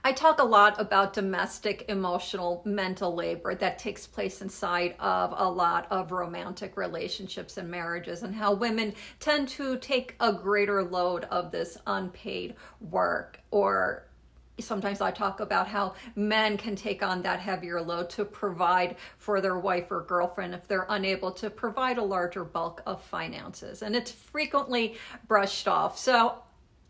I talk a lot about domestic, emotional, mental labor that takes place inside of a lot of romantic relationships and marriages, and how women tend to take a greater load of this unpaid work. Or sometimes I talk about how men can take on that heavier load to provide for their wife or girlfriend if they're unable to provide a larger bulk of finances. And it's frequently brushed off. So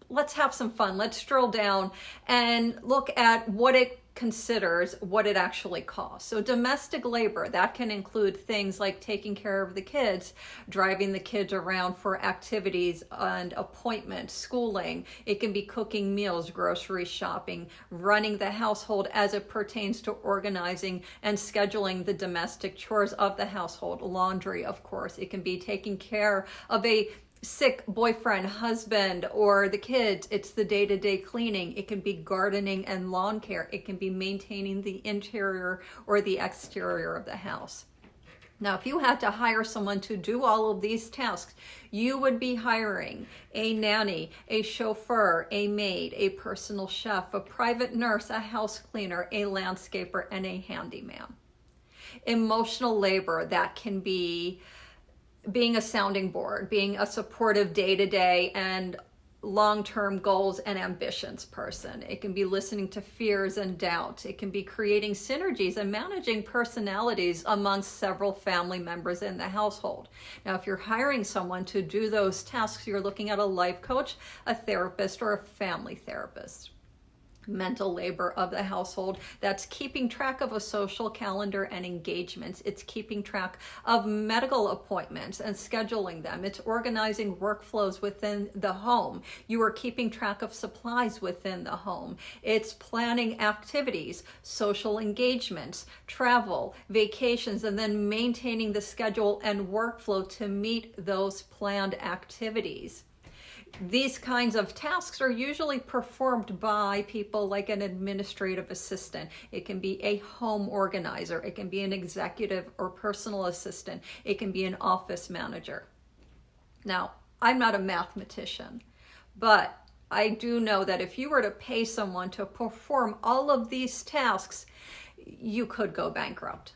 let's have some fun. Let's drill down and look at what it considers, what it actually costs. So domestic labor, that can include things like taking care of the kids, driving the kids around for activities and appointments, schooling. It can be cooking meals, grocery shopping, running the household as it pertains to organizing and scheduling the domestic chores of the household, laundry, of course. It can be taking care of a sick boyfriend, husband, or the kids. It's the day-to-day cleaning. It can be gardening and lawn care. It can be maintaining the interior or the exterior of the house. Now, if you had to hire someone to do all of these tasks, you would be hiring a nanny, a chauffeur, a maid, a personal chef, a private nurse, a house cleaner, a landscaper, and a handyman. Emotional labor, that can be being a sounding board, being a supportive day-to-day and long-term goals and ambitions person. It can be listening to fears and doubts. It can be creating synergies and managing personalities amongst several family members in the household. Now, if you're hiring someone to do those tasks, you're looking at a life coach, a therapist, or a family therapist. Mental labor of the household, that's keeping track of a social calendar and engagements. It's keeping track of medical appointments and scheduling them. It's organizing workflows within the home. You are keeping track of supplies within the home. It's planning activities, social engagements, travel, vacations, and then maintaining the schedule and workflow to meet those planned activities. These kinds of tasks are usually performed by people like an administrative assistant. It can be a home organizer. It can be an executive or personal assistant. It can be an office manager. Now, I'm not a mathematician, but I do know that if you were to pay someone to perform all of these tasks, you could go bankrupt.